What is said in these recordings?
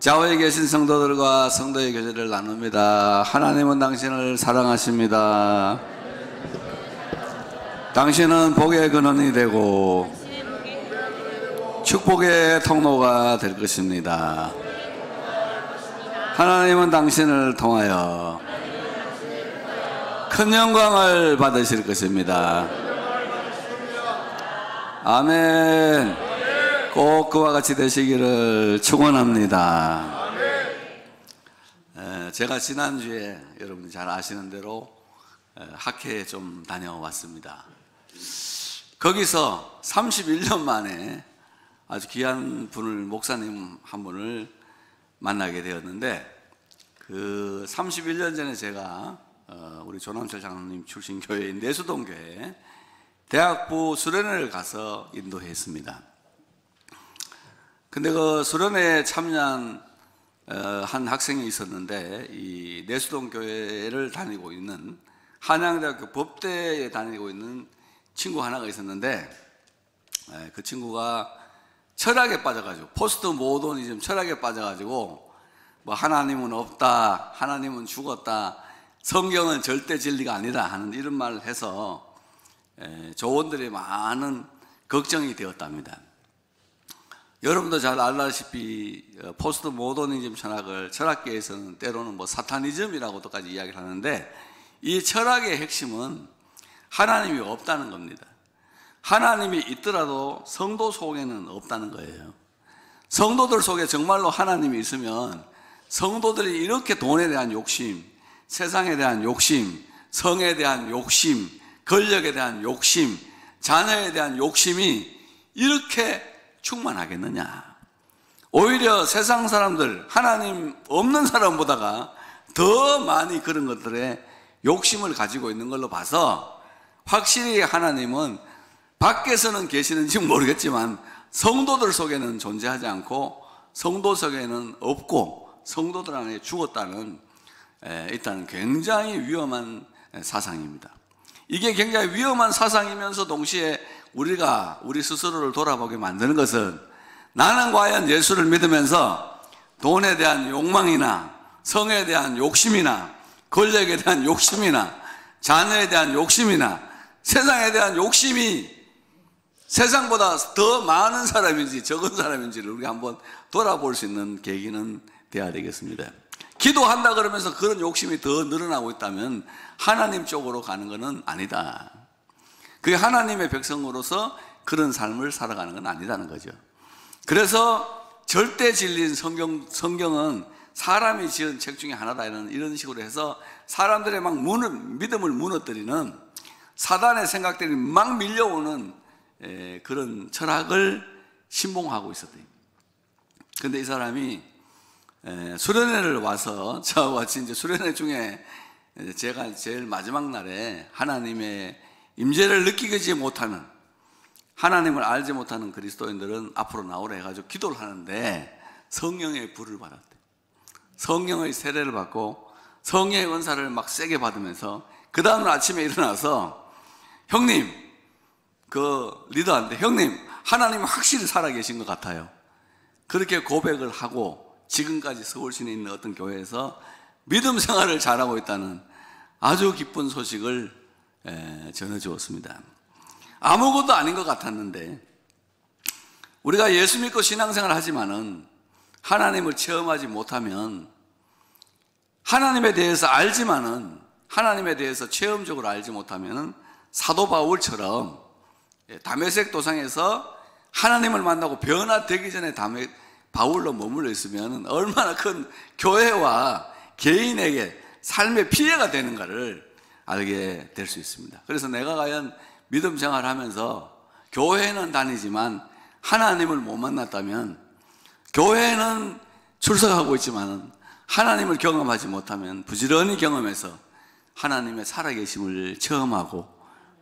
좌우에 계신 성도들과 성도의 교제를 나눕니다. 하나님은 당신을 사랑하십니다. 당신은 복의 근원이 되고 축복의 통로가 될 것입니다. 하나님은 당신을 통하여 큰 영광을 받으실 것입니다. 아멘. 꼭 그와 같이 되시기를 축원합니다. 제가 지난주에 여러분이 잘 아시는 대로 학회에 좀 다녀왔습니다. 거기서 31년 만에 아주 귀한 분을, 목사님 한 분을 만나게 되었는데, 그 31년 전에 제가 우리 조남철 장로님 출신 교회인 내수동교회 대학부 수련회를 가서 인도했습니다. 근데 그 수련회에 참여한 한 학생이 있었는데, 이 내수동 교회를 다니고 있는 한양대학교 법대에 다니고 있는 친구 하나가 있었는데, 그 친구가 철학에 빠져가지고, 포스트 모더니즘 철학에 빠져가지고, 뭐 하나님은 없다, 하나님은 죽었다, 성경은 절대 진리가 아니다 하는 이런 말을 해서 조원들이 많은 걱정이 되었답니다. 여러분도 잘 알다시피 포스트 모더니즘 철학을 철학계에서는 때로는 뭐 사타니즘이라고도까지 이야기를 하는데, 이 철학의 핵심은 하나님이 없다는 겁니다. 하나님이 있더라도 성도 속에는 없다는 거예요. 성도들 속에 정말로 하나님이 있으면 성도들이 이렇게 돈에 대한 욕심, 세상에 대한 욕심, 성에 대한 욕심, 권력에 대한 욕심, 자녀에 대한 욕심이 이렇게 충만하겠느냐. 오히려 세상 사람들, 하나님 없는 사람보다가 더 많이 그런 것들에 욕심을 가지고 있는 걸로 봐서, 확실히 하나님은 밖에서는 계시는지 모르겠지만 성도들 속에는 존재하지 않고 성도 속에는 없고 성도들 안에 죽었다는, 일단 굉장히 위험한 사상입니다. 이게 굉장히 위험한 사상이면서 동시에 우리 스스로를 돌아보게 만드는 것은, 나는 과연 예수를 믿으면서 돈에 대한 욕망이나 성에 대한 욕심이나 권력에 대한 욕심이나 자녀에 대한 욕심이나 세상에 대한 욕심이 세상보다 더 많은 사람인지 적은 사람인지를 우리가 한번 돌아볼 수 있는 계기는 되어야 되겠습니다. 기도한다 그러면서 그런 욕심이 더 늘어나고 있다면 하나님 쪽으로 가는 것은 아니다. 그게 하나님의 백성으로서 그런 삶을 살아가는 건 아니다는 거죠. 그래서 절대 진리인 성경은 사람이 지은 책 중에 하나다, 이런 식으로 해서 사람들의 막 믿음을 무너뜨리는 사단의 생각들이 막 밀려오는 그런 철학을 신봉하고 있었대요. 근데 이 사람이 수련회를 와서, 저와 같이 이제 수련회 중에 제가 제일 마지막 날에 하나님의 임재를 느끼지 못하는, 하나님을 알지 못하는 그리스도인들은 앞으로 나오라 해가지고 기도를 하는데 성령의 불을 받았대. 성령의 세례를 받고 성령의 은사를 막 세게 받으면서 그 다음날 아침에 일어나서, 형님, 그 리더한테, 형님, 하나님 확실히 살아계신 것 같아요. 그렇게 고백을 하고 지금까지 서울 시내에 있는 어떤 교회에서 믿음 생활을 잘하고 있다는 아주 기쁜 소식을 전해주었습니다. 아무것도 아닌 것 같았는데, 우리가 예수 믿고 신앙생활을 하지만은 하나님을 체험하지 못하면, 하나님에 대해서 알지만은 하나님에 대해서 체험적으로 알지 못하면 사도 바울처럼 다메섹 도상에서 하나님을 만나고 변화되기 전에 바울로 머물러 있으면 얼마나 큰 교회와 개인에게 삶의 피해가 되는가를 알게 될 수 있습니다. 그래서 내가 과연 믿음 생활을 하면서 교회는 다니지만 하나님을 못 만났다면, 교회는 출석하고 있지만 하나님을 경험하지 못하면 부지런히 경험해서 하나님의 살아계심을 체험하고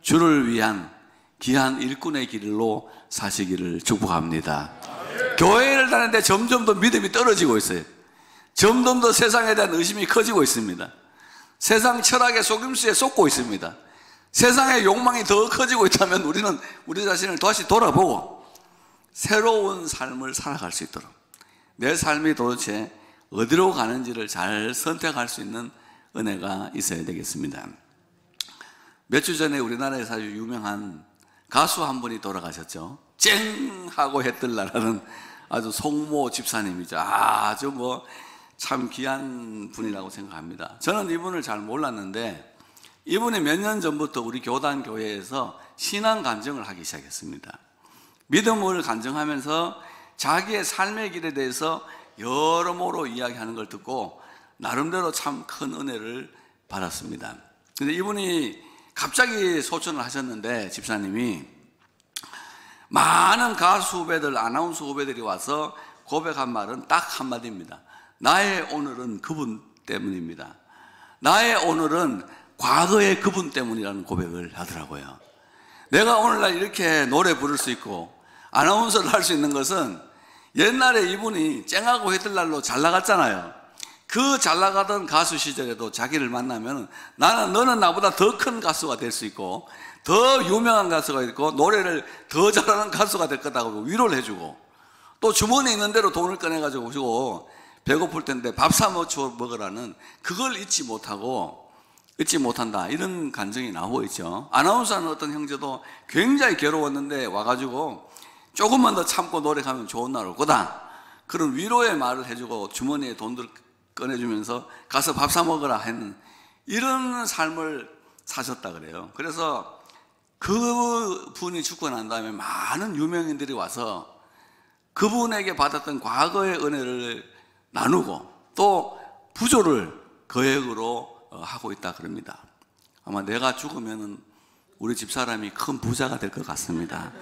주를 위한 귀한 일꾼의 길로 사시기를 축복합니다. 교회를 다니는데 점점 더 믿음이 떨어지고 있어요. 점점 더 세상에 대한 의심이 커지고 있습니다. 세상 철학의 속임수에 쏟고 있습니다. 세상의 욕망이 더 커지고 있다면 우리는 우리 자신을 다시 돌아보고 새로운 삶을 살아갈 수 있도록, 내 삶이 도대체 어디로 가는지를 잘 선택할 수 있는 은혜가 있어야 되겠습니다. 몇 주 전에 우리나라에서 아주 유명한 가수 한 분이 돌아가셨죠. 쨍 하고 해뜰라라는 아주 송모 집사님이죠. 아주 참 귀한 분이라고 생각합니다. 저는 이분을 잘 몰랐는데 이분이 몇 년 전부터 우리 교단 교회에서 신앙 간증을 하기 시작했습니다. 믿음을 간증하면서 자기의 삶의 길에 대해서 여러모로 이야기하는 걸 듣고 나름대로 참 큰 은혜를 받았습니다. 근데 이분이 갑자기 소천을 하셨는데 집사님이 많은 가수 후배들, 아나운서 후배들이 와서 고백한 말은 딱 한마디입니다. 나의 오늘은 그분 때문입니다. 나의 오늘은 과거의 그분 때문이라는 고백을 하더라고요. 내가 오늘날 이렇게 노래 부를 수 있고 아나운서를 할 수 있는 것은 옛날에 이분이 쨍하고 해뜰날로 잘 나갔잖아요. 그 잘 나가던 가수 시절에도 자기를 만나면 너는 나보다 더 큰 가수가 될 수 있고 더 유명한 가수가 있고 노래를 더 잘하는 가수가 될 거다고 위로를 해주고 또 주머니에 있는 대로 돈을 꺼내가지고 오시고 배고플 텐데 밥 사 먹으라는 그걸 잊지 못한다 이런 간증이 나오고 있죠. 아나운서하는 어떤 형제도 굉장히 괴로웠는데 와가지고 조금만 더 참고 노력하면 좋은 날 올 거다 그런 위로의 말을 해주고 주머니에 돈들 꺼내주면서 가서 밥 사 먹으라 했는 이런 삶을 사셨다 그래요. 그래서 그 분이 죽고 난 다음에 많은 유명인들이 와서 그분에게 받았던 과거의 은혜를 나누고 또 부조를 거액으로 하고 있다 그럽니다. 아마 내가 죽으면 우리 집사람이 큰 부자가 될 것 같습니다.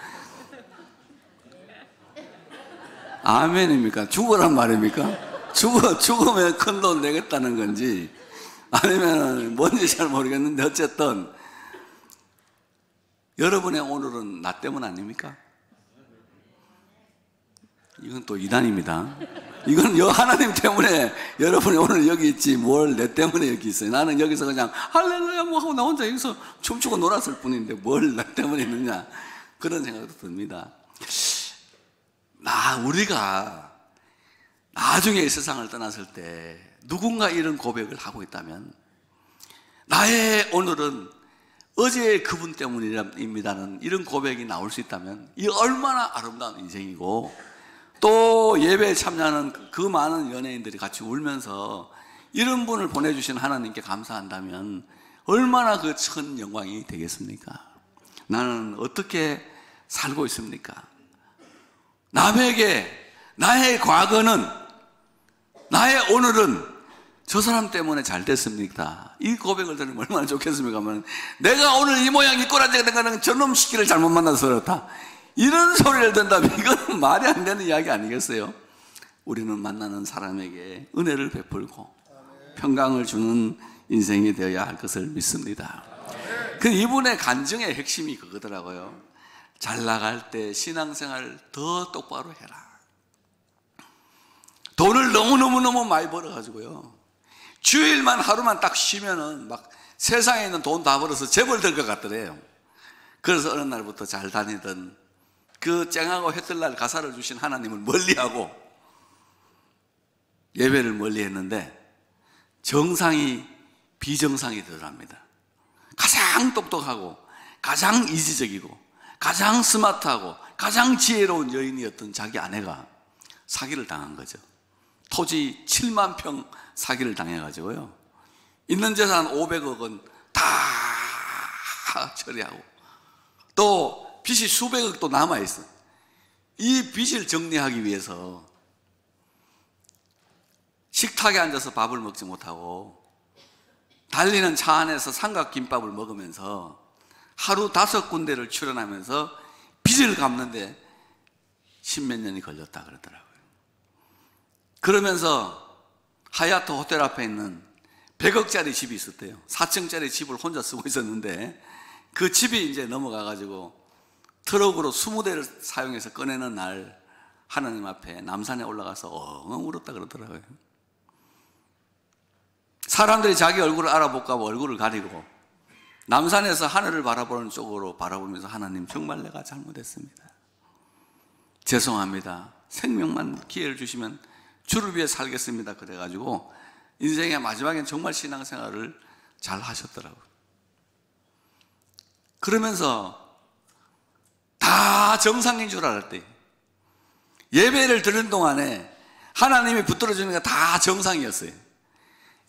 아멘입니까? 죽으란 말입니까? 죽으면 큰 돈 내겠다는 건지 아니면 뭔지 잘 모르겠는데 어쨌든 여러분의 오늘은 나 때문 아닙니까? 이건 또 이단입니다. 이건 하나님 때문에 여러분이 오늘 여기 있지 뭘 내 때문에 여기 있어요. 나는 여기서 그냥 할렐루야 하고 나 혼자 여기서 춤추고 놀았을 뿐인데 뭘 나 때문에 있느냐 그런 생각도 듭니다. 우리가 나중에 이 세상을 떠났을 때 누군가 이런 고백을 하고 있다면 나의 오늘은 어제의 그분 때문입니다는 이런 고백이 나올 수 있다면 이 얼마나 아름다운 인생이고 또 예배에 참여하는 그 많은 연예인들이 같이 울면서 이런 분을 보내주신 하나님께 감사한다면 얼마나 그 큰 영광이 되겠습니까? 나는 어떻게 살고 있습니까? 남에게 나의 과거는 나의 오늘은 저 사람 때문에 잘 됐습니까? 이 고백을 들으면 얼마나 좋겠습니까? 내가 오늘 이 모양 이 꼬라지가 된 거는 저놈 시키를 잘못 만나서 그렇다 이런 소리를 듣는다면 이건 말이 안 되는 이야기 아니겠어요? 우리는 만나는 사람에게 은혜를 베풀고 평강을 주는 인생이 되어야 할 것을 믿습니다. 그 이분의 간증의 핵심이 그거더라고요. 잘 나갈 때 신앙생활 더 똑바로 해라. 돈을 너무너무 많이 벌어가지고요 주일만 하루만 딱 쉬면은 막 세상에 있는 돈 다 벌어서 재벌 될 것 같더래요. 그래서 어느 날부터 잘 다니던 그 쨍하고 해뜰날 가사를 주신 하나님을 멀리하고 예배를 멀리했는데 정상이 비정상이 되더랍니다. 가장 똑똑하고 가장 이지적이고 가장 스마트하고 가장 지혜로운 여인이었던 자기 아내가 사기를 당한 거죠. 토지 7만 평 사기를 당해가지고요 있는 재산 500억은 다 처리하고 또 빚이 수백억도 남아있어. 이 빚을 정리하기 위해서 식탁에 앉아서 밥을 먹지 못하고 달리는 차 안에서 삼각김밥을 먹으면서 하루 5군데를 출연하면서 빚을 갚는데 10몇 년이 걸렸다 그러더라고요. 그러면서 하얏트 호텔 앞에 있는 100억짜리 집이 있었대요. 4층짜리 집을 혼자 쓰고 있었는데 그 집이 이제 넘어가가지고 트럭으로 20대를 사용해서 꺼내는 날 하나님 앞에 남산에 올라가서 엉엉 울었다 그러더라고요. 사람들이 자기 얼굴을 알아볼까 봐 얼굴을 가리고 남산에서 하늘을 바라보는 쪽으로 바라보면서 하나님 정말 내가 잘못했습니다. 죄송합니다. 생명만 기회를 주시면 주를 위해 살겠습니다. 그래가지고 인생의 마지막엔 정말 신앙생활을 잘 하셨더라고요. 그러면서 다 정상인 줄 알았대요. 예배를 드리는 동안에 하나님이 붙들어주는 게 다 정상이었어요.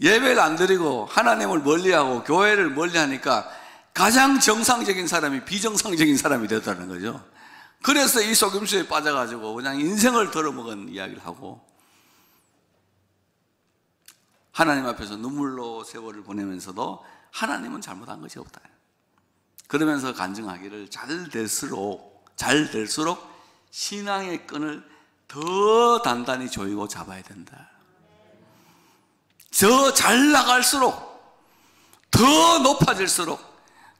예배를 안 드리고 하나님을 멀리하고 교회를 멀리하니까 가장 정상적인 사람이 비정상적인 사람이 되었다는 거죠. 그래서 이 속임수에 빠져가지고 그냥 인생을 덜어먹은 이야기를 하고 하나님 앞에서 눈물로 세월을 보내면서도 하나님은 잘못한 것이 없다. 그러면서 간증하기를 잘 될수록 신앙의 끈을 더 단단히 조이고 잡아야 된다. 더 잘 나갈수록, 더 높아질수록,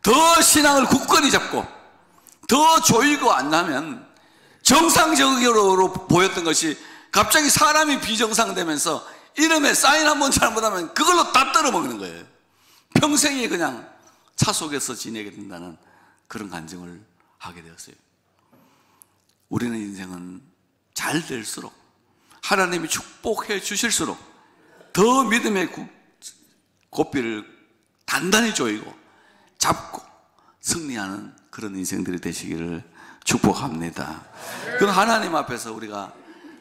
더 신앙을 굳건히 잡고, 더 조이고 안 나면 정상적으로 보였던 것이 갑자기 사람이 비정상되면서 이름에 사인 한번 잘못하면 그걸로 다 떨어먹는 거예요. 평생이 그냥 차 속에서 지내게 된다는 그런 간증을 하게 되었어요. 우리는 인생은 잘 될수록, 하나님이 축복해 주실수록 더 믿음의 고삐를 단단히 조이고 잡고 승리하는 그런 인생들이 되시기를 축복합니다. 그럼 하나님 앞에서 우리가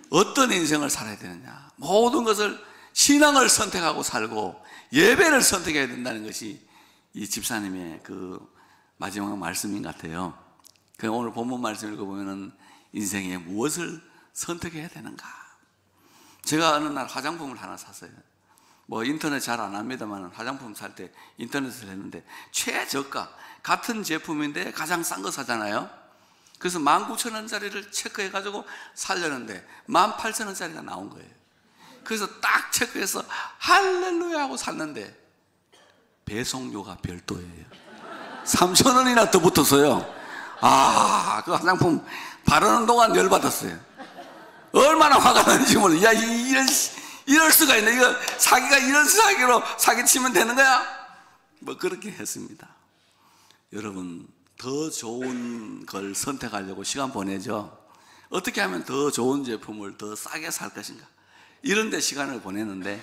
어떤 인생을 살아야 되느냐? 모든 것을 신앙을 선택하고 살고 예배를 선택해야 된다는 것이 이 집사님의 그 마지막 말씀인 것 같아요. 오늘 본문 말씀 읽어보면 인생에 무엇을 선택해야 되는가? 제가 어느 날 화장품을 하나 샀어요. 뭐 인터넷 잘 안 합니다만 화장품 살 때 인터넷을 했는데 최저가 같은 제품인데 가장 싼 거 사잖아요. 그래서 19,000원짜리를 체크해가지고 살려는데 18,000원짜리가 나온 거예요. 그래서 딱 체크해서 할렐루야 하고 샀는데 배송료가 별도예요. 3,000원이나 더 붙었어요. 그 화장품 바르는 동안 열받았어요. 얼마나 화가 나는지 몰라. 야, 이럴 수가 있네. 이거 사기가 이런 사기로 사기치면 되는 거야? 뭐 그렇게 했습니다. 여러분, 더 좋은 걸 선택하려고 시간 보내죠. 어떻게 하면 더 좋은 제품을 더 싸게 살 것인가? 이런 데 시간을 보내는데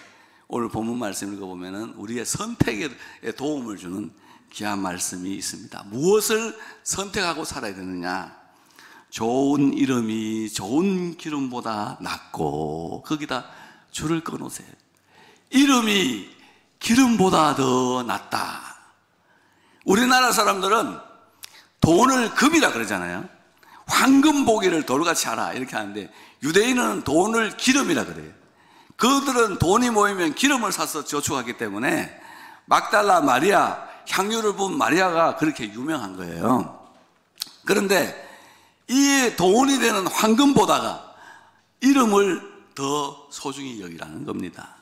오늘 본문 말씀 읽어보면 우리의 선택에 도움을 주는 귀한 말씀이 있습니다. 무엇을 선택하고 살아야 되느냐? 좋은 이름이 좋은 기름보다 낫고 거기다 줄을 꺼놓으세요. 이름이 기름보다 더 낫다. 우리나라 사람들은 돈을 금이라 그러잖아요. 황금 보기를 돌같이 하라 이렇게 하는데 유대인은 돈을 기름이라 그래요. 그들은 돈이 모이면 기름을 사서 저축하기 때문에 막달라 마리아, 향유를 부은 마리아가 그렇게 유명한 거예요. 그런데 이 돈이 되는 황금보다가 이름을 더 소중히 여기라는 겁니다.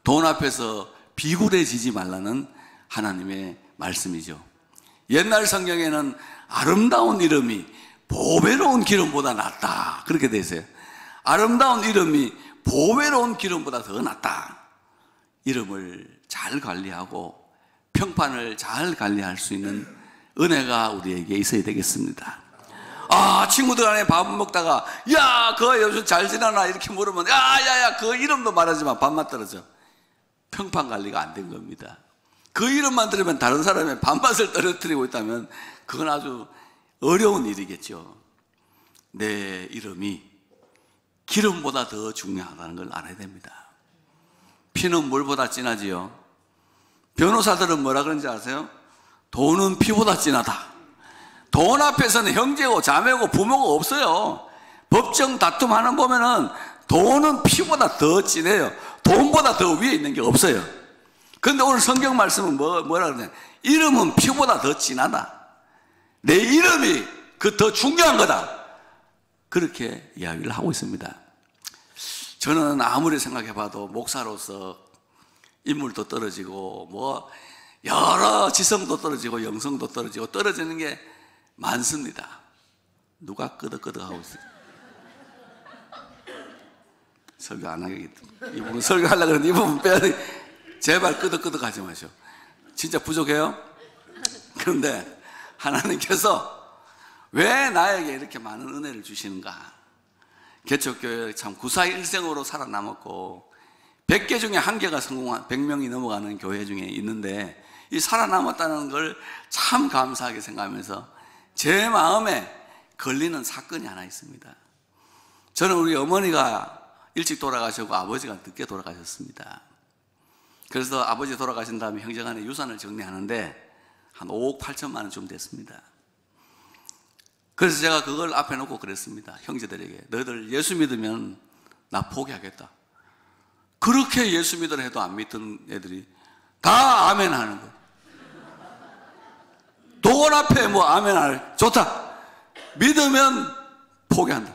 돈 앞에서 비굴해지지 말라는 하나님의 말씀이죠. 옛날 성경에는 아름다운 이름이 보배로운 기름보다 낫다 그렇게 돼 있어요. 아름다운 이름이 보배로운 기름보다 더 낫다. 이름을 잘 관리하고 평판을 잘 관리할 수 있는 은혜가 우리에게 있어야 되겠습니다. 친구들 안에 밥 먹다가 야, 그거 요즘 잘 지내나 이렇게 물으면 야야야, 그 이름도 말하지 마. 밥맛 떨어져. 평판 관리가 안 된 겁니다. 그 이름만 들으면 다른 사람의 밥맛을 떨어뜨리고 있다면 그건 아주 어려운 일이겠죠. 내 이름이 기름보다 더 중요하다는 걸 알아야 됩니다. 피는 물보다 진하지요. 변호사들은 뭐라 그런지 아세요? 돈은 피보다 진하다. 돈 앞에서는 형제고 자매고 부모가 없어요. 법정 다툼하는 보면은 돈은 피보다 더 진해요. 돈보다 더 위에 있는 게 없어요. 그런데 오늘 성경 말씀은 뭐라 그러냐? 이름은 피보다 더 진하다. 내 이름이 그 더 중요한 거다. 그렇게 이야기를 하고 있습니다. 저는 아무리 생각해봐도 목사로서 인물도 떨어지고 뭐 여러 지성도 떨어지고 영성도 떨어지고 떨어지는 게 많습니다. 누가 끄덕끄덕 하고 있어요? 설교 안 하겠다. 이분 설교하려고 그러는데 이 부분 빼야 돼. 제발 끄덕끄덕 하지 마시오. 진짜 부족해요? 그런데 하나님께서 왜 나에게 이렇게 많은 은혜를 주시는가? 개척교회 참 구사일생으로 살아남았고 100개 중에 1개가 성공한 100명이 넘어가는 교회 중에 있는데 이 살아남았다는 걸 참 감사하게 생각하면서 제 마음에 걸리는 사건이 하나 있습니다. 저는 우리 어머니가 일찍 돌아가셨고 아버지가 늦게 돌아가셨습니다. 그래서 아버지 돌아가신 다음에 형제간에 유산을 정리하는데 한 5억 8천만 원쯤 됐습니다. 그래서 제가 그걸 앞에 놓고 그랬습니다. 형제들에게 너희들 예수 믿으면 나 포기하겠다. 그렇게 예수 믿으라 해도 안 믿던 애들이 다 아멘 하는 거예요. 돈 앞에 뭐 아멘 할 좋다. 믿으면 포기한다.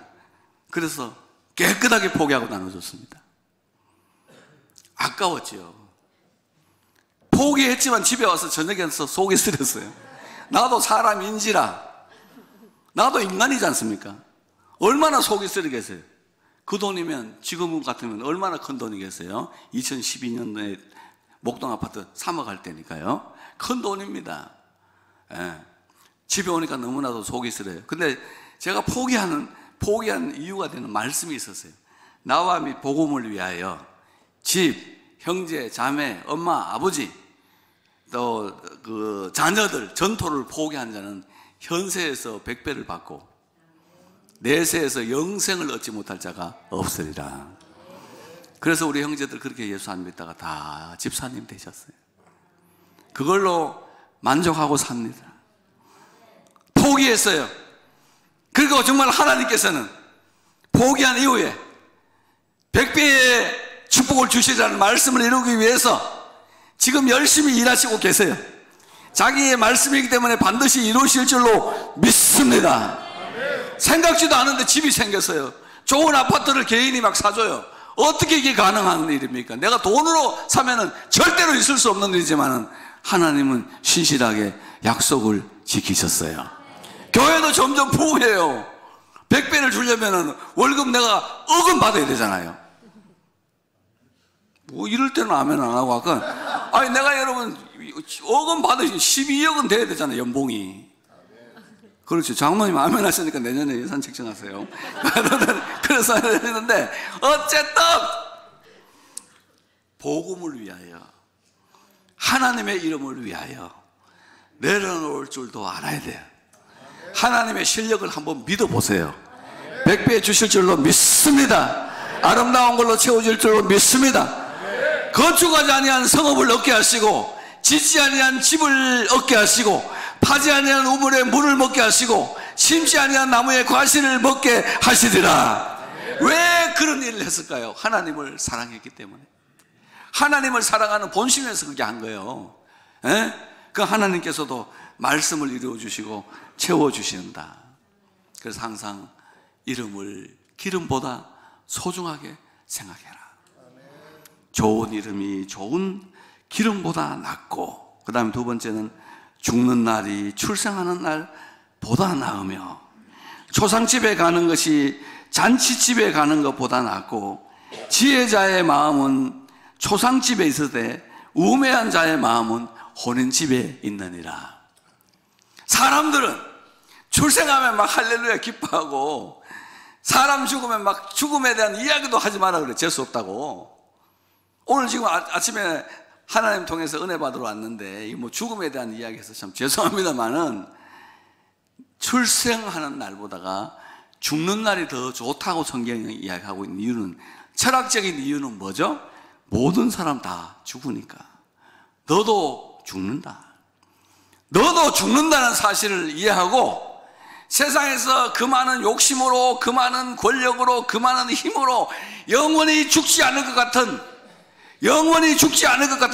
그래서 깨끗하게 포기하고 나눠줬습니다. 아까웠죠. 포기했지만 집에 와서 저녁에서 속이 쓰렸어요. 나도 사람인지라, 나도 인간이지 않습니까? 얼마나 속이 쓰리겠어요. 그 돈이면 지금 같으면 얼마나 큰 돈이겠어요. 2012년도에 목동 아파트 3억 할 때니까요. 큰 돈입니다. 예. 집에 오니까 너무나도 속이 쓰려요. 근데 제가 포기한 이유가 되는 말씀이 있었어요. 나와 및 복음을 위하여 집, 형제, 자매, 엄마, 아버지 또 그 자녀들 전토를 포기한 자는 현세에서 100배를 받고 내세에서 영생을 얻지 못할 자가 없으리라. 그래서 우리 형제들 그렇게 예수 안 믿다가 다 집사님 되셨어요. 그걸로 만족하고 삽니다. 포기했어요. 그리고 정말 하나님께서는 포기한 이후에 100배의 축복을 주시라는 말씀을 이루기 위해서 지금 열심히 일하시고 계세요. 자기의 말씀이기 때문에 반드시 이루실 줄로 믿습니다. 생각지도 않은데 집이 생겼어요. 좋은 아파트를 개인이 막 사줘요. 어떻게 이게 가능한 일입니까? 내가 돈으로 사면은 절대로 있을 수 없는 일이지만 하나님은 신실하게 약속을 지키셨어요. 교회도 점점 부해요. 100배를 주려면 월급 내가 억은 받아야 되잖아요. 뭐 이럴 때는 아멘 안 하고 아까 아니 내가 여러분 억은 받으시 12억은 돼야 되잖아요. 연봉이. 그렇죠. 장로님 아멘 하시니까 내년에 예산 책정하세요. 그래서 했는데 어쨌든 복음을 위하여 하나님의 이름을 위하여 내려놓을 줄도 알아야 돼요. 하나님의 실력을 한번 믿어보세요. 100배 주실 줄로 믿습니다. 아름다운 걸로 채워질 줄로 믿습니다. 건축하지 아니한 성읍을 얻게 하시고 짓지 아니한 집을 얻게 하시고 파지 아니한 우물에 물을 먹게 하시고 심지 아니한 나무의 과실을 먹게 하시리라. 왜 그런 일을 했을까요? 하나님을 사랑했기 때문에. 하나님을 사랑하는 본심에서 그렇게 한 거예요. 에? 그 하나님께서도 말씀을 이루어 주시고 채워 주신다. 그래서 항상 이름을 기름보다 소중하게 생각해라. 좋은 이름이 좋은 기름보다 낫고, 그 다음에 두 번째는 죽는 날이 출생하는 날보다 나으며, 초상집에 가는 것이 잔치집에 가는 것보다 낫고, 지혜자의 마음은 초상집에 있으되 우매한 자의 마음은 혼인집에 있느니라. 사람들은 출생하면 막 할렐루야 기뻐하고, 사람 죽으면 막 죽음에 대한 이야기도 하지 마라 그래. 재수 없다고. 오늘 지금 아침에 하나님 통해서 은혜 받으러 왔는데 뭐 죽음에 대한 이야기해서 참 죄송합니다만은 출생하는 날보다가 죽는 날이 더 좋다고 성경이 이야기하고 있는 이유는, 철학적인 이유는 뭐죠? 모든 사람 다 죽으니까. 너도 죽는다. 너도 죽는다는 사실을 이해하고 세상에서 그 많은 욕심으로, 그 많은 권력으로, 그 많은 힘으로 영원히 죽지 않을 것 같은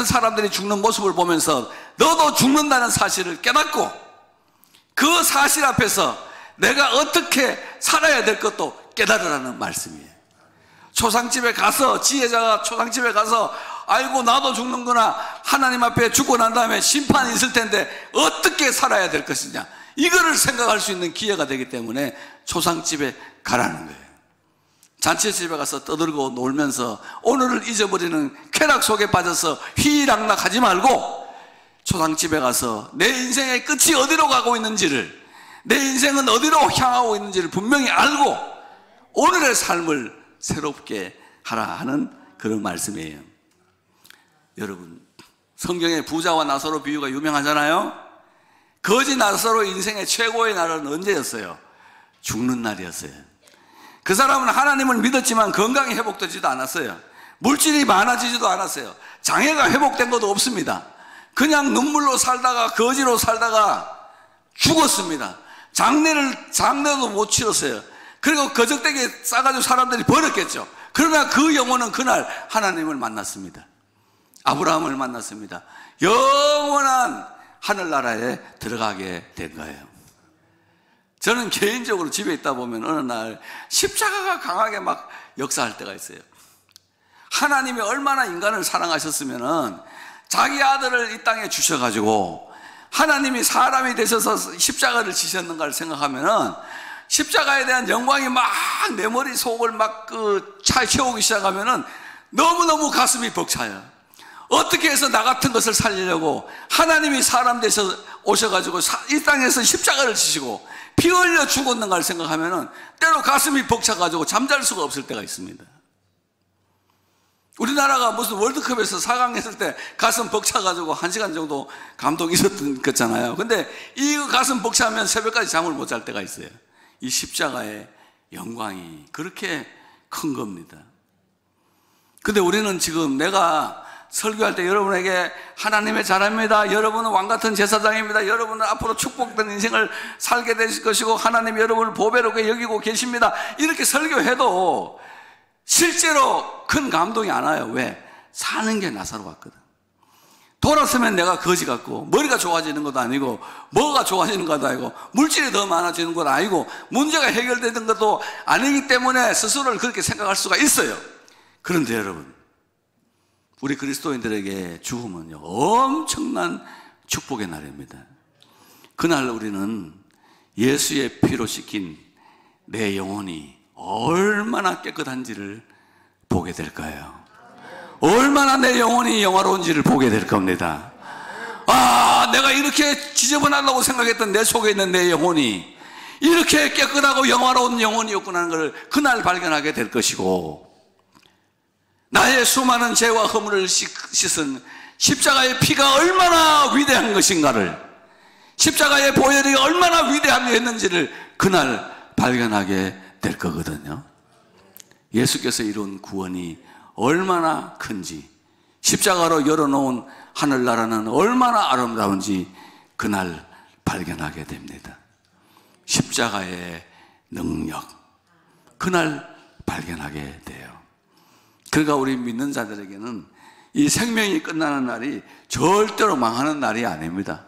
사람들이 죽는 모습을 보면서 너도 죽는다는 사실을 깨닫고 그 사실 앞에서 내가 어떻게 살아야 될 것도 깨달으라는 말씀이에요. 초상집에 가서, 지혜자가 초상집에 가서 아이고 나도 죽는구나, 하나님 앞에 죽고 난 다음에 심판이 있을 텐데 어떻게 살아야 될 것이냐, 이거를 생각할 수 있는 기회가 되기 때문에 초상집에 가라는 거예요. 잔치집에 가서 떠들고 놀면서 오늘을 잊어버리는 쾌락 속에 빠져서 휘락락하지 말고 초상집에 가서 내 인생의 끝이 어디로 가고 있는지를, 내 인생은 어디로 향하고 있는지를 분명히 알고 오늘의 삶을 새롭게 하라 하는 그런 말씀이에요. 여러분, 성경의 부자와 나사로 비유가 유명하잖아요. 거지 나사로 인생의 최고의 날은 언제였어요? 죽는 날이었어요. 그 사람은 하나님을 믿었지만 건강이 회복되지도 않았어요. 물질이 많아지지도 않았어요. 장애가 회복된 것도 없습니다. 그냥 눈물로 살다가 거지로 살다가 죽었습니다. 장례도 못 치렀어요. 그리고 거적대기에 싸가지고 사람들이 버렸겠죠. 그러나 그 영혼은 그날 하나님을 만났습니다. 아브라함을 만났습니다. 영원한 하늘나라에 들어가게 된 거예요. 저는 개인적으로 집에 있다 보면 어느 날 십자가가 강하게 막 역사할 때가 있어요. 하나님이 얼마나 인간을 사랑하셨으면은 자기 아들을 이 땅에 주셔가지고 하나님이 사람이 되셔서 십자가를 지셨는가를 생각하면은 십자가에 대한 영광이 막 내 머릿속을 막 채우기 시작하면은 너무너무 가슴이 벅차요. 어떻게 해서 나 같은 것을 살리려고 하나님이 사람 되셔 오셔가지고 이 땅에서 십자가를 지시고 피 흘려 죽었는가를 생각하면은 때로 가슴이 벅차가지고 잠잘 수가 없을 때가 있습니다. 우리나라가 무슨 월드컵에서 4강 했을 때 가슴 벅차가지고 1시간 정도 감동이 있었던 거잖아요. 근데 이 가슴 벅차면 새벽까지 잠을 못 잘 때가 있어요. 이 십자가의 영광이 그렇게 큰 겁니다. 근데 우리는 지금 내가 설교할 때 여러분에게 하나님의 자녀입니다, 여러분은 왕같은 제사장입니다, 여러분은 앞으로 축복된 인생을 살게 되실 것이고 하나님이 여러분을 보배롭게 여기고 계십니다, 이렇게 설교해도 실제로 큰 감동이 안 와요. 왜? 사는 게 나사로 같거든. 돌아서면 내가 거지 같고 머리가 좋아지는 것도 아니고 뭐가 좋아지는 것도 아니고 물질이 더 많아지는 것도 아니고 문제가 해결되는 것도 아니기 때문에 스스로를 그렇게 생각할 수가 있어요. 그런데 여러분, 우리 그리스도인들에게 죽음은요 엄청난 축복의 날입니다. 그날 우리는 예수의 피로 씻긴 내 영혼이 얼마나 깨끗한지를 보게 될 거예요. 얼마나 내 영혼이 영화로운지를 보게 될 겁니다. 아, 내가 이렇게 지저분하다고 생각했던 내 속에 있는 내 영혼이 이렇게 깨끗하고 영화로운 영혼이었구나 하는 걸 그날 발견하게 될 것이고, 나의 수많은 죄와 허물을 씻은 십자가의 피가 얼마나 위대한 것인가를, 십자가의 보혈이 얼마나 위대함이었는지를 그날 발견하게 될 거거든요. 예수께서 이룬 구원이 얼마나 큰지, 십자가로 열어놓은 하늘나라는 얼마나 아름다운지 그날 발견하게 됩니다. 십자가의 능력, 그날 발견하게 돼요. 그러니까 우리 믿는 자들에게는 이 생명이 끝나는 날이 절대로 망하는 날이 아닙니다.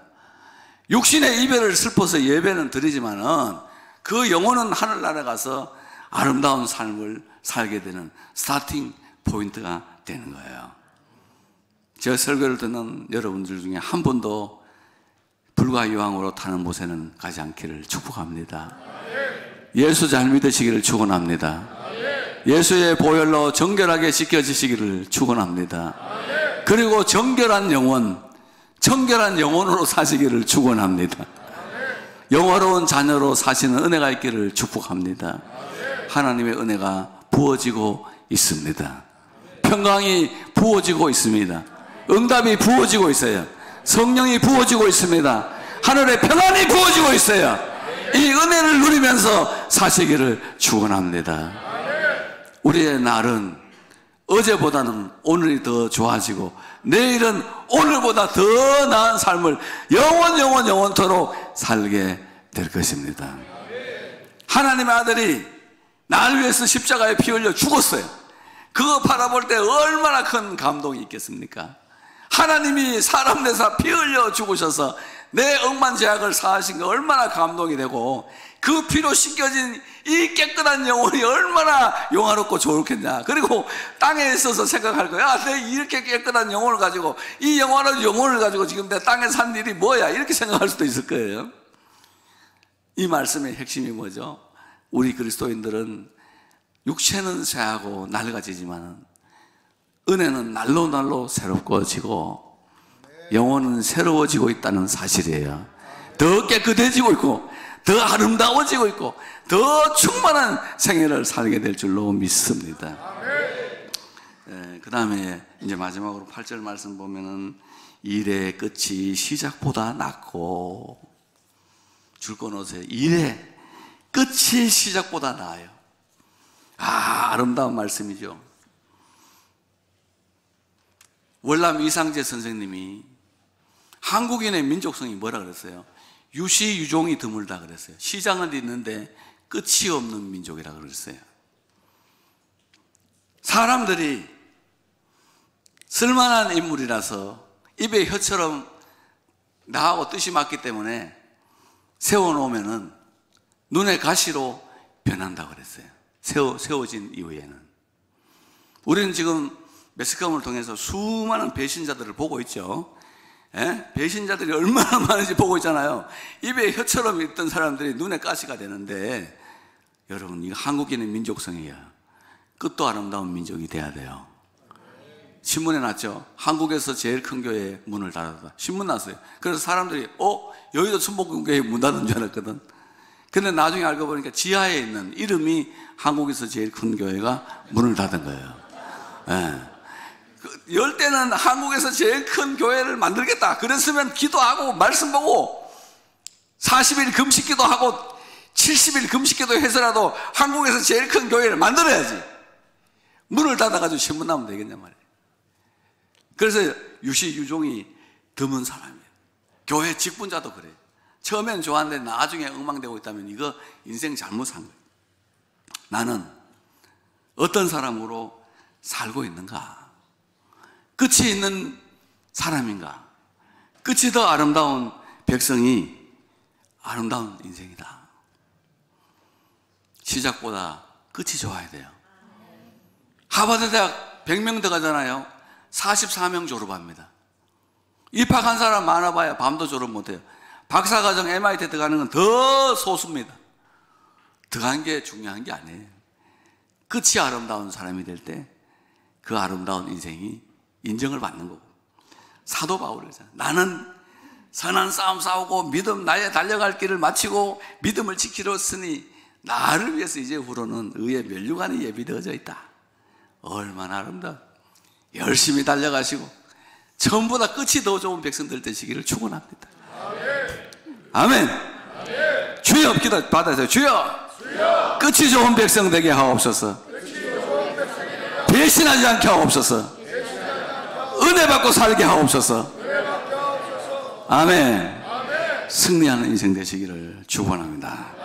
육신의 이별을 슬퍼서 예배는 드리지만은 그 영혼은 하늘나라에 가서 아름다운 삶을 살게 되는 스타팅 포인트가 되는 거예요. 제 설교를 듣는 여러분들 중에 한 분도 불과 이왕으로 타는 못에는 가지 않기를 축복합니다. 예수 잘 믿으시기를 축원합니다. 예수의 보혈로 정결하게 씻겨지시기를 축원합니다. 그리고 정결한 영혼, 청결한 영혼으로 사시기를 축원합니다. 영화로운 자녀로 사시는 은혜가 있기를 축복합니다. 하나님의 은혜가 부어지고 있습니다. 평강이 부어지고 있습니다. 응답이 부어지고 있어요. 성령이 부어지고 있습니다. 하늘의 평안이 부어지고 있어요. 이 은혜를 누리면서 사시기를 축원합니다. 우리의 날은 어제보다는 오늘이 더 좋아지고 내일은 오늘보다 더 나은 삶을 영원토록 살게 될 것입니다. 하나님의 아들이 나를 위해서 십자가에 피 흘려 죽었어요. 그거 바라볼 때 얼마나 큰 감동이 있겠습니까? 하나님이 사람 돼서 피 흘려 죽으셔서 내 억만 죄악을 사하신 게 얼마나 감동이 되고, 그 피로 씻겨진 이 깨끗한 영혼이 얼마나 영화롭고 좋겠냐. 그리고 땅에 있어서 생각할 거야. 내 이렇게 깨끗한 영혼을 가지고, 이 영화로운 영혼을 가지고 지금 내 땅에 산 일이 뭐야, 이렇게 생각할 수도 있을 거예요. 이 말씀의 핵심이 뭐죠? 우리 그리스도인들은 육체는 쇠하고 낡아지지만 은혜는 날로 새롭어지고 영혼은 새로워지고 있다는 사실이에요. 더 깨끗해지고 있고 더 아름다워지고 있고 더 충만한 생애를 살게 될 줄로 믿습니다. 그 다음에 이제 마지막으로 8절 말씀 보면은 일의 끝이 시작보다 낫고, 줄 거 놓으세요. 일의 끝이 시작보다 나아요. 아름다운 말씀이죠. 월남 이상재 선생님이 한국인의 민족성이 뭐라 그랬어요? 유시유종이 드물다 그랬어요. 시장은 있는데 끝이 없는 민족이라 그랬어요. 사람들이 쓸만한 인물이라서 입에 혀처럼 나하고 뜻이 맞기 때문에 세워놓으면은 눈에 가시로 변한다고 그랬어요. 세워진 이후에는. 우리는 지금 매스컴을 통해서 수많은 배신자들을 보고 있죠. 배신자들이 얼마나 많은지 보고 있잖아요. 입에 혀처럼 있던 사람들이 눈에 가시가 되는데, 여러분, 이거 한국인의 민족성이에요. 끝도 아름다운 민족이 돼야 돼요. 신문에 났죠. 한국에서 제일 큰 교회 문을 닫았다. 신문 났어요. 그래서 사람들이 여의도 천복궁교회 문 닫은 줄 알았거든. 근데 나중에 알고 보니까 지하에 있는 이름이 한국에서 제일 큰 교회가 문을 닫은 거예요. 열 때는 한국에서 제일 큰 교회를 만들겠다. 그랬으면 기도하고 말씀 보고 40일 금식 기도하고 70일 금식 기도 해서라도 한국에서 제일 큰 교회를 만들어야지. 문을 닫아가지고 신문 나면 되겠냐 말이에요. 그래서 유시유종이 드문 사람이에요. 교회 직분자도 그래요. 처음엔 좋았는데 나중에 엉망되고 있다면 이거 인생 잘못 산 거예요. 나는 어떤 사람으로 살고 있는가? 끝이 있는 사람인가? 끝이 더 아름다운 백성이 아름다운 인생이다. 시작보다 끝이 좋아야 돼요. 하버드 대학 100명 들어가잖아요. 44명 졸업합니다. 입학한 사람 많아봐야 밤도 졸업 못해요. 박사과정 MIT 들어가는 건 더 소수입니다. 들어간 게 중요한 게 아니에요. 끝이 아름다운 사람이 될 때 그 아름다운 인생이 인정을 받는 거고. 사도 바울이 그러잖아요. 나는 선한 싸움 싸우고 나의 달려갈 길을 마치고 믿음을 지키려 쓰니 나를 위해서 이제 후로는 의의 면류관이 예비되어져 있다. 얼마나 아름다워. 열심히 달려가시고 전보다 끝이 더 좋은 백성들 되시기를 축원합니다. 아멘. 아멘. 주여 기도 받아주세요. 주여 끝이 좋은 백성 되게 하옵소서. 배신하지 않게 하옵소서. 은혜 받고 살게 하옵소서. 아멘. 승리하는 인생 되시기를 축원합니다.